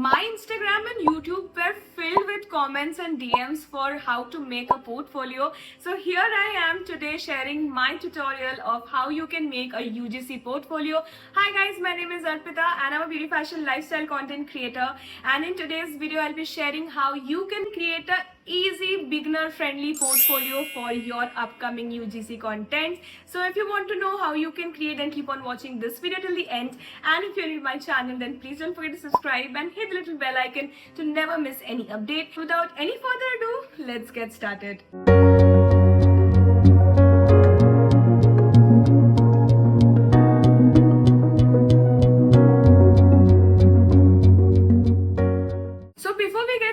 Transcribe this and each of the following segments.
My Instagram and YouTube were filled with comments and DMs for how to make a portfolio. So here I am today sharing my tutorial of how you can make a UGC portfolio. Hi guys, my name is Arpita and I'm a beauty fashion lifestyle content creator. And in today's video, I'll be sharing how you can create a easy beginner friendly portfolio for your upcoming UGC content. So if you want to know how you can create, then keep on watching this video till the end. And if you're new to my channel, then please don't forget to subscribe and hit the little bell icon to never miss any update. Without any further ado, let's get started.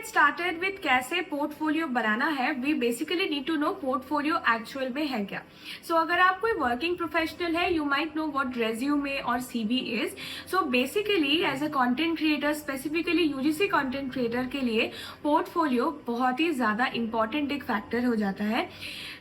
Started with कैसे portfolio बनाना है, we basically need to know portfolio actual में है क्या. So अगर आप कोई working professional है, you might know what resume और CV is. So basically as a content creator, specifically UGC content creator के लिए पोर्टफोलियो बहुत ही ज्यादा इंपॉर्टेंट एक फैक्टर हो जाता है.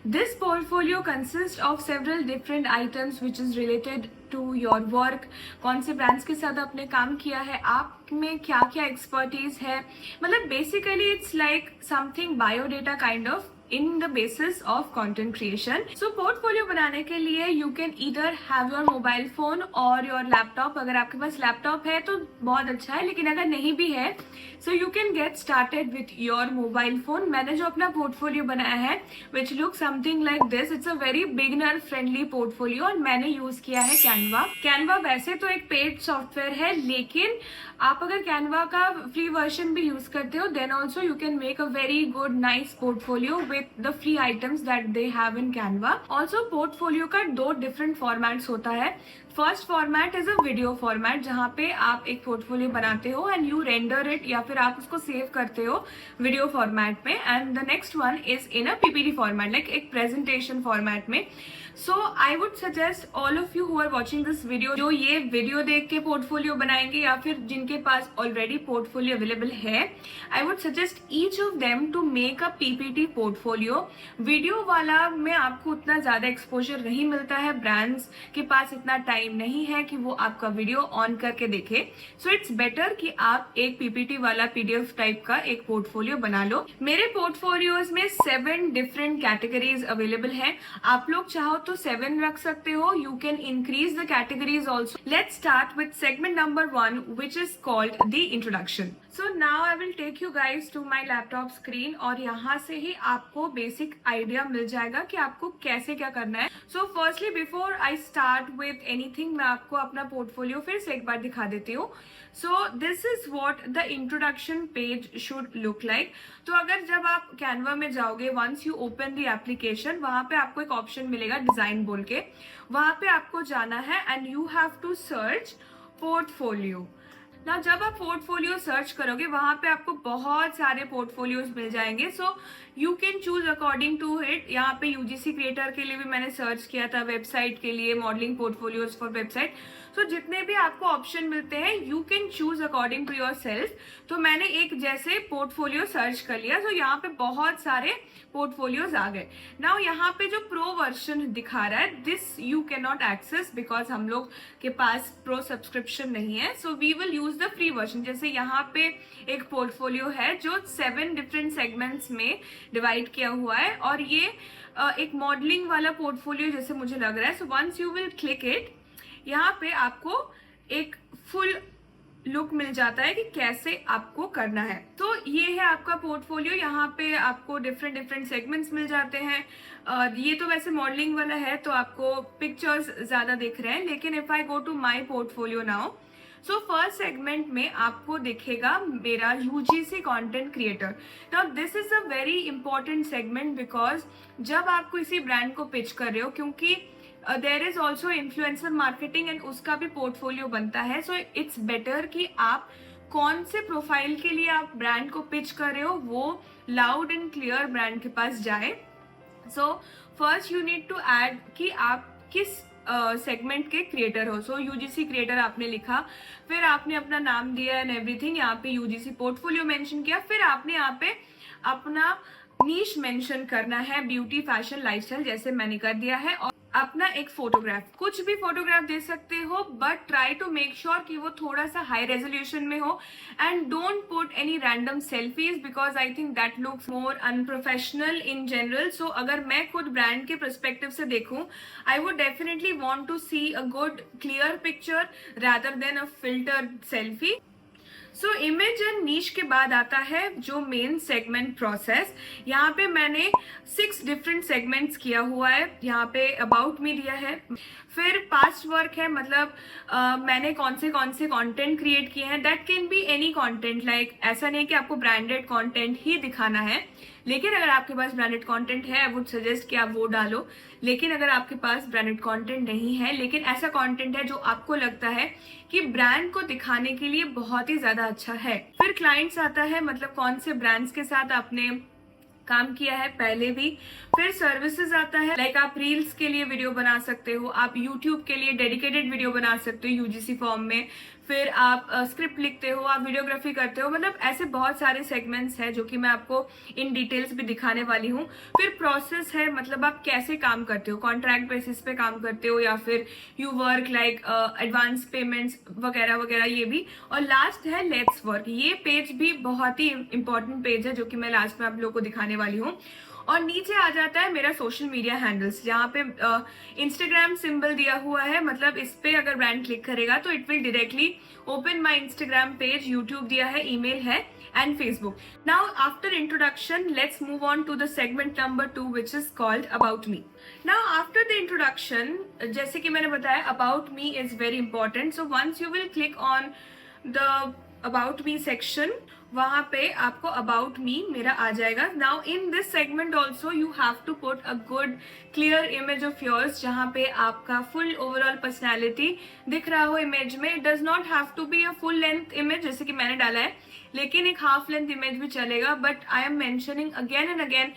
This portfolio consist of several different items which is related to your work. कौन से ब्रांड्स के साथ आपने काम किया है, आप में क्या क्या एक्सपर्टीज है, मतलब basically it's like something biodata kind of in the basis of content creation. So portfolio बनाने के लिए you can either have your mobile phone और योर लैपटॉप. अगर आपके पास लैपटॉप है तो बहुत अच्छा है, लेकिन अगर नहीं भी है सो you can get started with your mobile phone. मैंने जो अपना पोर्टफोलियो बनाया है which look something like this, it's a very beginner friendly portfolio और मैंने यूज किया है कैनवा. कैनवा वैसे तो एक पेड सॉफ्टवेयर है, लेकिन आप अगर कैनवा का फ्री वर्जन भी यूज करते हो then also you can make a very good nice portfolio with the free items that they have in Canva. Also portfolio का दो डिफरेंट फॉर्मेट्स होता है. First format is a video format, जहाँ पे आप एक पोर्टफोलियो बनाते हो एंड यू रेंडर इट या फिर आप उसको सेव करते हो वीडियो फॉर्मेट में. And the next one is in a PPT format, like एक प्रेजेंटेशन फॉर्मेट में. So I would suggest all of you who are watching this video, जो ये वीडियो देख के पोर्टफोलियो बनाएंगे या फिर जिनके पास ऑलरेडी पोर्टफोलियो अवेलेबल है, I would suggest each of them to make a PPT portfolio. Video वाला में आपको उतना ज्यादा एक्सपोजर नहीं मिलता है, ब्रांड्स के पास इतना टाइम नहीं है कि वो आपका वीडियो ऑन करके देखे. सो इट्स बेटर कि आप एक पीपीटी वाला पीडीएफ टाइप का एक पोर्टफोलियो बना लो. मेरे पोर्टफोलियोज में 7 डिफरेंट कैटेगरीज अवेलेबल हैं. आप लोग चाहो तो 7 रख सकते हो. You can increase the categories also. Let's start with segment number 1 which is called the introduction. So now I will take you guys to my laptop screen और यहाँ से ही आपको बेसिक आइडिया मिल जाएगा कि आपको कैसे क्या करना है. So firstly before I start with anything, मैं आपको अपना पोर्टफोलियो फिर से एक बार दिखा देती हूँ. So this is what the introduction page should look like. तो अगर जब आप कैनवा में जाओगे, once you open the application, वहां पे आपको एक ऑप्शन मिलेगा डिजाइन बोल के. वहां पे आपको जाना है and you have to search portfolio. ना जब आप पोर्टफोलियो सर्च करोगे वहां पे आपको बहुत सारे पोर्टफोलियोज मिल जाएंगे. So you can choose according to it. यहाँ पे यूजीसी क्रिएटर के लिए भी मैंने सर्च किया था, वेबसाइट के लिए modelling portfolios for website. So जितने भी आपको ऑप्शन मिलते हैं you can choose according to yourself. तो मैंने एक जैसे पोर्टफोलियो सर्च कर लिया. सो यहाँ पे बहुत सारे पोर्टफोलियोज आ गए. नाउ यहाँ पे जो प्रो वर्जन दिखा रहा है, this you can not access because हम लोग के पास प्रो सब्सक्रिप्शन नहीं है. So we will use the free version. जैसे यहाँ पे एक पोर्टफोलियो है जो 7 डिफरेंट सेगमेंट्स में डिवाइड किया हुआ है और ये एक मॉडलिंग वाला पोर्टफोलियो जैसे मुझे लग रहा है. So once you will click it, यहाँ पे आपको एक फुल लुक मिल जाता है कि कैसे आपको करना है. तो ये है आपका पोर्टफोलियो. यहाँ पे आपको डिफरेंट सेगमेंट्स मिल जाते हैं. ये तो वैसे मॉडलिंग वाला है तो आपको पिक्चर्स ज्यादा दिख रहे हैं, लेकिन if I go to my portfolio now, so first segment में आपको दिखेगा मेरा UGC content creator. Now this is a very important segment because जब आप किसी ब्रांड को पिच कर रहे हो, क्योंकि there is also influencer marketing and उसका भी पोर्टफोलियो बनता है. सो इट्स बेटर कि आप कौन से प्रोफाइल के लिए आप ब्रांड को पिच कर रहे हो वो लाउड एंड क्लियर ब्रांड के पास जाए. So first you need to add कि आप किस सेगमेंट के क्रिएटर हो. सो यूजीसी क्रिएटर आपने लिखा, फिर आपने अपना नाम दिया एंड एवरीथिंग. यहाँ पे यूजीसी पोर्टफोलियो मेंशन किया, फिर आपने यहाँ पे अपना नीश मेंशन करना है, ब्यूटी फैशन लाइफस्टाइल, जैसे मैंने कर दिया है. और अपना एक फोटोग्राफ, कुछ भी फोटोग्राफ दे सकते हो, but try to make sure कि वो थोड़ा सा हाई रेजोल्यूशन में हो, and don't put any random selfies because I think that looks more unprofessional in general. So अगर मैं खुद ब्रांड के परस्पेक्टिव से देखूं, I would definitely want to see a good clear picture rather than a filtered selfie. So image and niche के बाद आता है जो मेन सेगमेंट प्रोसेस. यहाँ पे मैंने 6 डिफरेंट सेगमेंट्स किया हुआ है. यहाँ पे अबाउट मी दिया है, फिर पास्ट वर्क है, मतलब मैंने कौन से कंटेंट क्रिएट किए हैं. That can be any content, like ऐसा नहीं कि आपको ब्रांडेड कंटेंट ही दिखाना है, लेकिन अगर आपके पास ब्रांडेड कंटेंट है आई वुड सजेस्ट कि आप वो डालो. लेकिन अगर आपके पास ब्रांडेड कंटेंट नहीं है, लेकिन ऐसा कंटेंट है जो आपको लगता है कि ब्रांड को दिखाने के लिए बहुत ही ज्यादा अच्छा है. फिर क्लाइंट्स आता है, मतलब कौन से ब्रांड्स के साथ आपने काम किया है पहले भी. फिर सर्विसेज आता है, लाइक आप रील्स के लिए वीडियो बना सकते हो, आप यूट्यूब के लिए डेडिकेटेड वीडियो बना सकते हो यूजीसी फॉर्म में. फिर आप स्क्रिप्ट लिखते हो, आप वीडियोग्राफी करते हो, मतलब ऐसे बहुत सारे सेगमेंट्स हैं जो कि मैं आपको इन डिटेल्स भी दिखाने वाली हूँ. फिर प्रोसेस है, मतलब आप कैसे काम करते हो, कॉन्ट्रैक्ट बेसिस पे काम करते हो या फिर you work like advance payments वगैरह वगैरह, ये भी. और लास्ट है लेट्स वर्क. ये पेज भी बहुत ही इंपॉर्टेंट पेज है जो कि मैं लास्ट में आप लोगों को दिखाने वाली हूँ. और नीचे आ जाता है मेरा सोशल मीडिया हैंडल्स, जहाँ पे इंस्टाग्राम सिंबल दिया हुआ है, मतलब इस पे अगर ब्रांड क्लिक करेगा तो it will directly open my Instagram page. YouTube दिया है, ईमेल है and Facebook. Now after introduction let's move on to the segment number 2 which is called about me. Now after the introduction, जैसे कि मैंने बताया about me is very important. So once you will click on the about me section, वहां पे आपको about me मेरा आ जाएगा. Now in this segment also you have to put a good clear image of yours, जहाँ पे आपका full overall personality दिख रहा हो इमेज में. It does not have to be a full length image जैसे कि मैंने डाला है, लेकिन एक हाफ लेंथ इमेज भी चलेगा. But I am mentioning again and again,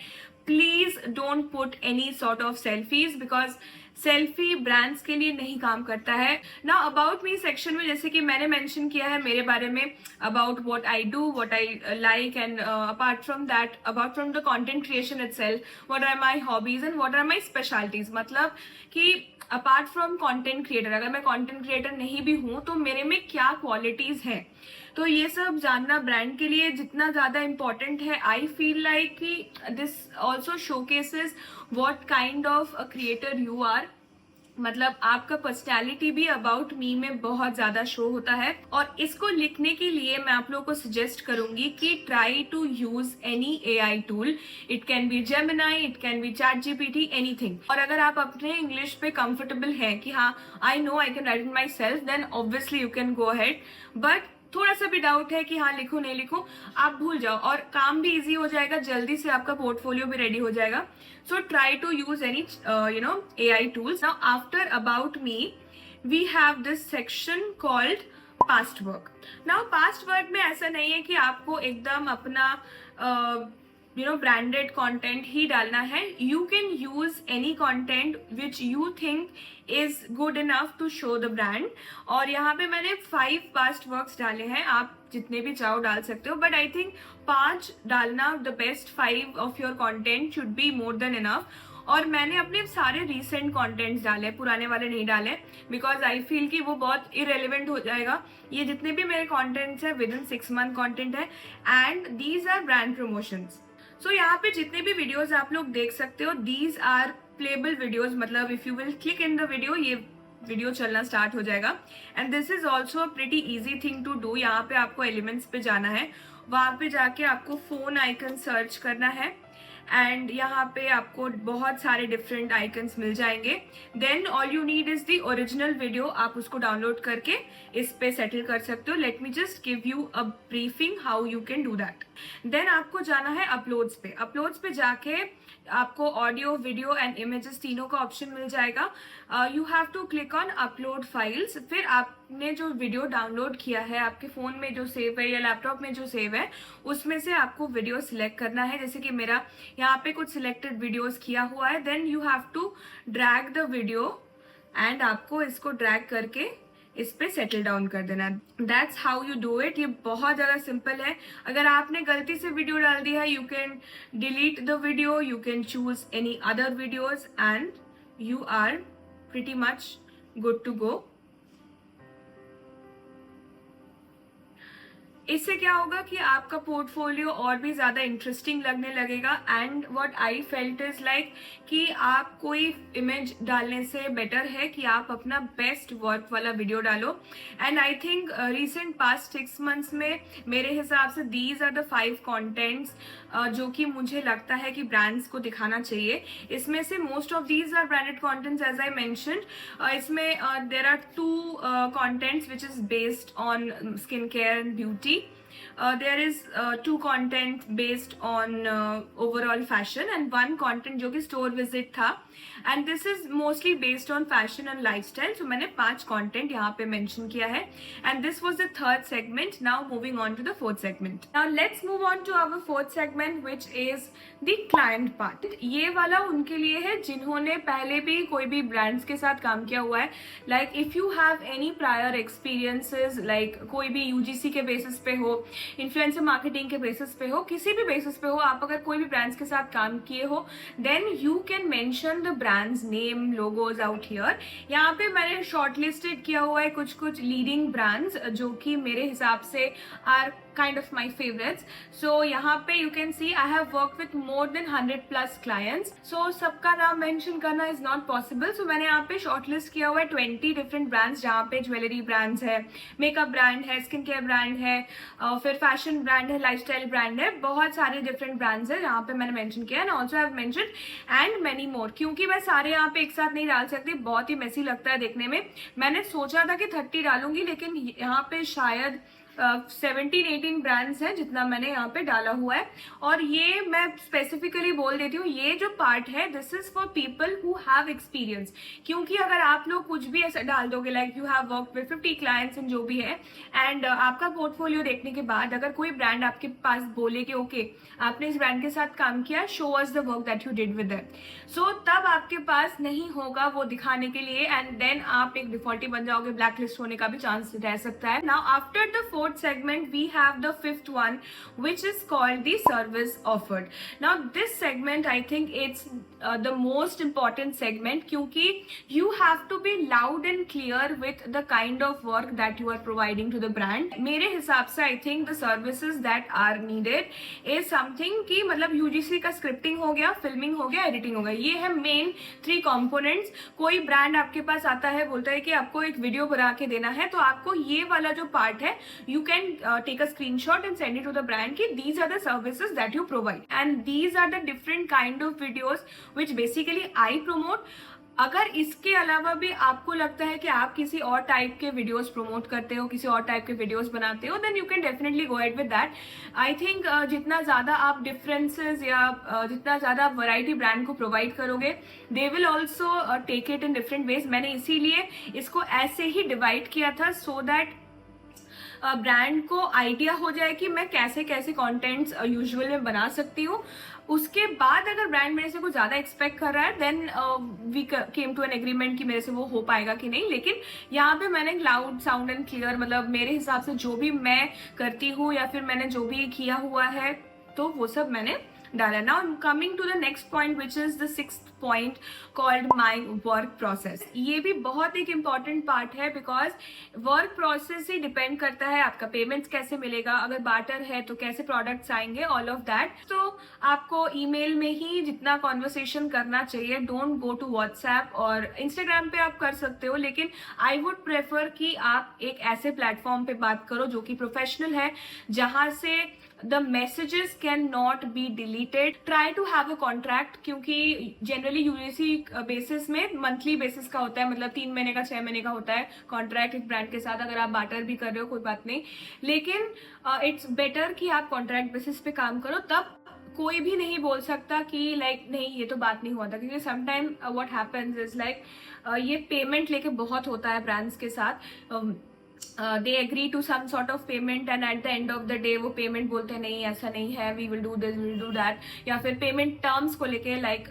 please don't put any sort of selfies because selfie brands के लिए नहीं काम करता है. ना अबाउट मी सेक्शन में जैसे कि मैंने मेंशन किया है मेरे बारे में, about what I do, what I like, and apart from that, about from the content creation itself, what are my hobbies and what are my specialities. मतलब कि अपार्ट फ्रॉम कंटेंट क्रिएटर, अगर मैं content creator नहीं भी हूं तो मेरे में क्या क्वालिटीज हैं, तो ये सब जानना ब्रांड के लिए जितना ज्यादा इम्पोर्टेंट है. आई फील लाइक कि this also showcases what kind of a creator you are. मतलब आपका पर्सनैलिटी भी अबाउट मी में बहुत ज्यादा शो होता है. और इसको लिखने के लिए मैं आप लोगों को सजेस्ट करूंगी कि try to use any AI tool. It can be Gemini, it can be chat GPT, anything. और अगर आप अपने इंग्लिश पे कंफर्टेबल हैं कि हाँ I know I can write it myself, then obviously you can go ahead. But थोड़ा सा भी डाउट है कि हाँ लिखूं नहीं लिखूं, आप भूल जाओ और काम भी इजी हो जाएगा, जल्दी से आपका पोर्टफोलियो भी रेडी हो जाएगा. So try to use any AI tools. Now after about me we have this section called past work. Now past work में ऐसा नहीं है कि आपको एकदम अपना ब्रांडेड कंटेंट ही डालना है. You can use any content which you think is good enough to show the brand. और यहाँ पे मैंने 5 पास्ट वर्क्स डाले हैं, आप जितने भी चाहो डाल सकते हो, बट आई थिंक 5 डालना, the best 5 of your content should be more than enough. और मैंने अपने सारे रिसेंट कंटेंट्स डाले, पुराने वाले नहीं डाले, बिकॉज आई फील कि वो बहुत इरेलीवेंट हो जाएगा. ये जितने भी मेरे कंटेंट्स है विद इन 6 मंथ कंटेंट है, and these are brand promotions. So यहाँ पे जितने भी वीडियोस आप लोग देख सकते हो, दीज आर प्लेबल वीडियोस. मतलब if you will click in the video, ये वीडियो चलना स्टार्ट हो जाएगा. And this is also a pretty easy thing to do. यहाँ पे आपको एलिमेंट्स पे जाना है, वहां पे जाके आपको फोन आइकन सर्च करना है, एंड यहाँ पे आपको बहुत सारे डिफरेंट आइकन्स मिल जाएंगे. Then all you need is the original video, आप उसको डाउनलोड करके इस पे सेटल कर सकते हो. Let me just give you a briefing how you can do that. देन आपको जाना है अपलोड्स पे. अपलोड्स पे जाके आपको ऑडियो, वीडियो एंड इमेजेस तीनों का ऑप्शन मिल जाएगा. You have to click on upload files. फिर आपने जो वीडियो डाउनलोड किया है, आपके फोन में जो सेव है या लैपटॉप में जो सेव है, उसमें से आपको वीडियो सिलेक्ट करना है. जैसे कि मेरा यहाँ पे कुछ सिलेक्टेड वीडियोस किया हुआ है. Then you have to drag the video and आपको इसको ड्रैग करके इस पे सेटल डाउन कर देना. That's how you do it. ये बहुत ज्यादा सिंपल है. अगर आपने गलती से वीडियो डाल दी है, you can delete the video, you can choose any other videos and you are pretty much good to go. इससे क्या होगा कि आपका पोर्टफोलियो और भी ज़्यादा इंटरेस्टिंग लगने लगेगा. And what I felt is like कि आप कोई इमेज डालने से बेटर है कि आप अपना बेस्ट वर्क वाला वीडियो डालो. And I think recent past 6 months में मेरे हिसाब से दीज आर द 5 कॉन्टेंट्स जो कि मुझे लगता है कि ब्रांड्स को दिखाना चाहिए. इसमें से most of these are branded contents as I mentioned. इसमें there are 2 contents which is based on skin care and beauty. There is 2 content based on overall fashion and 1 content जो कि store visit था. And this is mostly based on fashion and lifestyle. So मैंने 5 content यहाँ पे mention किया है. And this was the 3rd segment. Now moving on to the 4th segment. Now let's move on to our 4th segment, which is the client part. ये वाला उनके लिए है जिन्होंने पहले भी कोई भी brands के साथ काम किया हुआ है. Like if you have any prior experiences, like कोई भी UGC के basis पे हो, इन्फ्लुएंसर मार्केटिंग के बेसिस पे हो, किसी भी बेसिस पे हो, आप अगर कोई भी ब्रांड्स के साथ काम किए हो, then you can mention the brands name logos out here. यहाँ पे मैंने शॉर्टलिस्टेड किया हुआ है कुछ लीडिंग ब्रांड्स जो कि मेरे हिसाब से are kind of my favorites. So यहाँ पे you can see I have worked with more than 100+ clients. So सबका नाम mention करना is not possible. So मैंने यहाँ पे shortlist किया हुआ है 20 different brands जहाँ पे ज्वेलरी ब्रांड्स है, मेकअप ब्रांड है, स्किन केयर ब्रांड है, फिर फैशन ब्रांड है, लाइफस्टाइल ब्रांड है, बहुत सारे डिफरेंट ब्रांड्स है जहाँ पे मैंने मेंशन किया है. Also have mention and many more. क्योंकि मैं सारे यहाँ पे एक साथ नहीं डाल सकती, बहुत ही मेसी लगता है देखने में. मैंने सोचा था कि 30 डालूंगी, लेकिन यहाँ पे शायद 17-18 ब्रांड्स हैं जितना मैंने यहाँ पे डाला हुआ है. और ये मैं स्पेसिफिकली बोल देती हूँ, ये जो पार्ट है this is for people who have experience. क्योंकि अगर आप लोग कुछ भी ऐसा डाल दोगे like you have work with 50 clients and जो भी है, एंड आपका पोर्टफोलियो देखने के बाद अगर कोई ब्रांड आपके पास बोले कि ओके आपने इस ब्रांड के साथ काम किया, show us the work that you did with them, so तब आपके पास नहीं होगा वो दिखाने के लिए, एंड देन आप एक डिफॉल्टी बन जाओगे, ब्लैक लिस्ट होने का भी चांस रह सकता है. Now after the 4th segment we have the 5th one, which is called the service offered. Now this segment I think it's the most important segment क्योंकि you have to be loud and clear with the kind of work that you are providing to the brand. मेरे हिसाब से I think the services that are needed is something कि मतलब UGC का scripting हो गया, filming हो गया, editing हो गया, ये है main 3 components. कोई brand आपके पास आता है, बोलता है कि आपको एक वीडियो बना के देना है, तो आपको ये वाला जो पार्ट है you can take a screenshot and send it to the brand कि these are the services that you provide and these are the different kind of videos which basically I promote. अगर इसके अलावा भी आपको लगता है कि आप किसी और टाइप के वीडियोस प्रमोट करते हो, किसी और टाइप के वीडियोस बनाते हो, then you can definitely go ahead with that. I think जितना ज़्यादा आप डिफरेंसेस या जितना ज़्यादा आप वैरायटी ब्रांड को प्रोवाइड करोगे, they will also take it in different ways. मैंने इसीलिए इसको ऐसे ही डिवाइड किया था सो दैट ब्रांड को आइडिया हो जाए कि मैं कैसे कैसे कंटेंट्स यूजुअल में बना सकती हूँ. उसके बाद अगर ब्रांड मेरे से कुछ ज़्यादा एक्सपेक्ट कर रहा है, then we came to an agreement कि मेरे से वो हो पाएगा कि नहीं. लेकिन यहाँ पे मैंने लाउड साउंड एंड क्लियर, मतलब मेरे हिसाब से जो भी मैं करती हूँ या फिर मैंने जो भी किया हुआ है, तो वो सब मैंने डाला. Now coming to the next point which is the 6th point called my work process. ये भी बहुत एक इम्पॉर्टेंट पार्ट है बिकॉज वर्क प्रोसेस ही डिपेंड करता है आपका पेमेंट्स कैसे मिलेगा, अगर बार्टर है तो कैसे प्रोडक्ट्स आएंगे, ऑल ऑफ दैट. तो आपको ईमेल में ही जितना कॉन्वर्सेशन करना चाहिए, डोंट गो टू व्हाट्सएप. और इंस्टाग्राम पे आप कर सकते हो, लेकिन आई वुड प्रेफर कि आप एक ऐसे प्लेटफॉर्म पे बात करो जो कि प्रोफेशनल है, जहां से the messages cannot be deleted. Try to have a contract क्योंकि जनरली यूजीसी बेसिस में मंथली बेसिस का होता है, मतलब 3 महीने का 6 महीने का होता है कॉन्ट्रैक्ट एक ब्रांड के साथ. अगर आप बार्टर भी कर रहे हो कोई बात नहीं, लेकिन इट्स बेटर कि आप कॉन्ट्रैक्ट बेसिस पे काम करो. तब कोई भी नहीं बोल सकता कि लाइक नहीं ये तो बात नहीं हुआ था. क्योंकि sometime what happens is like ये पेमेंट लेके बहुत होता है ब्रांड्स के साथ. they agree to some sort of payment and at the end of the day वो पेमेंट बोलते हैं नहीं ऐसा नहीं है, we will do this, we will do that. या फिर पेमेंट टर्म्स को लेके like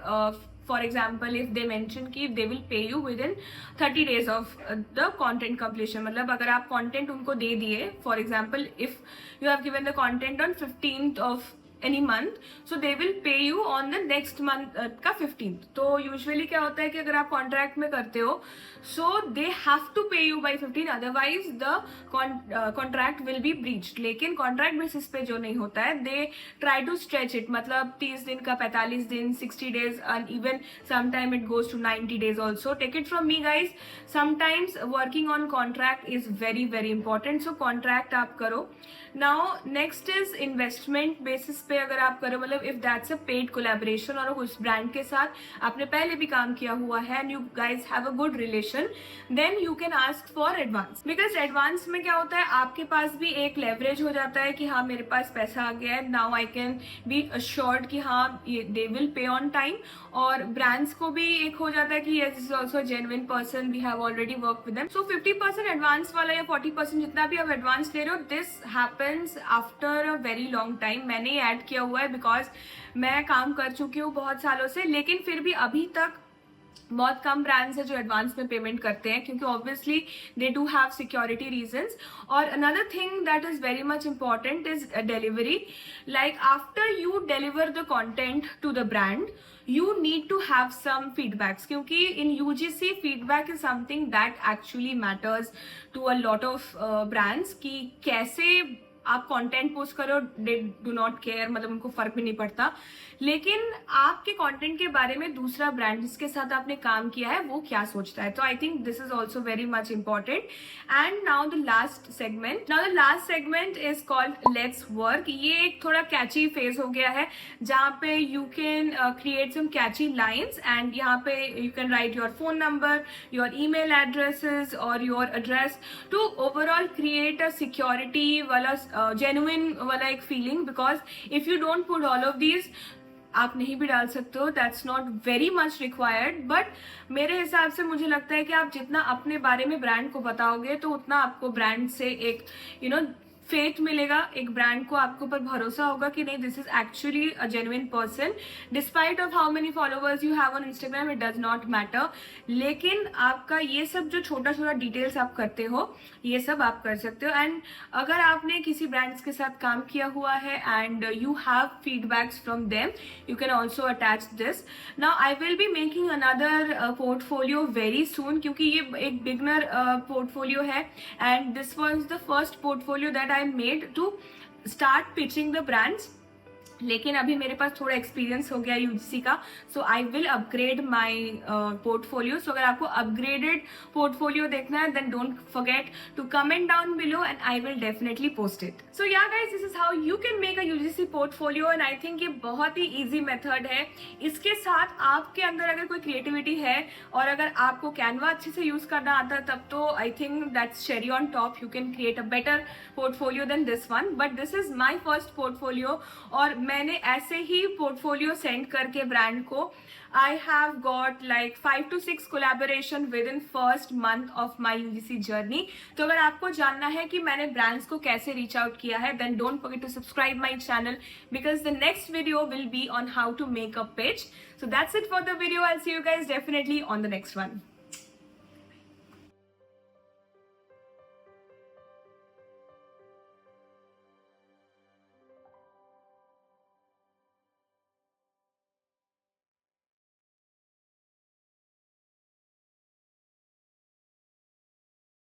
for example if they mention कि they will pay you within 30 days of the content completion. मतलब अगर आप कॉन्टेंट उनको दे दिए, for example if you have given the content on 15th of any month, so they will pay you on the next month का 15th। तो usually क्या होता है कि अगर आप कॉन्ट्रैक्ट में करते हो so they have to pay you by 15, otherwise the contract will be breached. लेकिन कॉन्ट्रैक्ट बेसिस पे जो नहीं होता है, they try to stretch it, मतलब 30 दिन का 45 दिन, 60 days, and even sometime it goes to 90 days also. Take it from me guys, sometimes working on contract is very very important, so contract आप करो। Now next is investment basis पे अगर आप करो, मतलब if that's a paid collaboration और उस brand के साथ आपने पहले भी काम किया हुआ है and you guys have a good relation, then you can ask for advance, because advance में क्या होता है, आपके पास भी एक leverage हो जाता है कि हाँ मेरे पास पैसा आ गया है, now I can be assured कि हाँ they will pay on time, और brands को भी एक हो जाता है कि yes this is also a genuine person, we have already worked with them। So 50% advance वाला या 40% जितना भी आप advance ले रहे हो, this happens after a very long time। मैंने ऐड किया हुआ है बिकॉज मैं काम कर चुकी हूँ बहुत सालों से, लेकिन फिर भी अभी तक बहुत कम ब्रांड्स है जो एडवांस में पेमेंट करते हैं, क्योंकि obviously they do have security reasons. और another thing that is very much important is delivery. Like after you deliver the content to the brand, you need to have some feedbacks, क्योंकि in UGC feedback is something that actually matters to a lot of brands, कि कैसे आप content post करो, they do not care, मतलब उनको फर्क भी नहीं पड़ता, लेकिन आपके कंटेंट के बारे में दूसरा ब्रांड जिसके साथ आपने काम किया है वो क्या सोचता है। तो I think this is also very much important. And now the last segment is called let's work. ये एक थोड़ा कैची फेज हो गया है जहाँ पे you can create some catchy lines, and यहाँ पे you can write your phone number, your email addresses और your address to overall create a security वाला जेन्युइन वाला एक feeling, because if you don't put all of these, आप नहीं भी डाल सकते हो, that's not very much required, but मेरे हिसाब से मुझे लगता है कि आप जितना अपने बारे में ब्रांड को बताओगे तो उतना आपको ब्रांड से एक फेथ मिलेगा, एक ब्रांड को आपके ऊपर भरोसा होगा कि नहीं this is actually a genuine person, despite of how many followers you have on Instagram, it does not matter. लेकिन आपका ये सब जो छोटा छोटा डिटेल्स आप करते हो ये सब आप कर सकते हो। एंड अगर आपने किसी ब्रांड्स के साथ काम किया हुआ है and you have feedbacks from them, you can also attach this. Now I will be making another portfolio very soon, क्योंकि ये एक बिगनर पोर्टफोलियो है and this was the first portfolio that I made to start pitching the brands। लेकिन अभी मेरे पास थोड़ा experience हो गया यूजीसी का, so I will upgrade my portfolio. So अगर आपको अपग्रेडेड पोर्टफोलियो देखना है then don't forget to comment down below and I will definitely post it. So yeah guys, this is how you can make a UGC portfolio, and I think ये बहुत ही easy method है। इसके साथ आपके अंदर अगर कोई क्रिएटिविटी है और अगर आपको कैनवा अच्छे से यूज करना आता है, तब तो I think that's cherry on top, you can create a better portfolio than this one. But this is my first portfolio, और मैंने ऐसे ही पोर्टफोलियो सेंड करके ब्रांड को I have got like 5 to 6 collaboration within first month of my UGC journey. तो अगर आपको जानना है कि मैंने ब्रांड्स को कैसे रीच आउट किया है, then don't forget to subscribe my channel, because the next video will be on how to make a pitch. So that's it for the video. I'll see you guys definitely on the next one.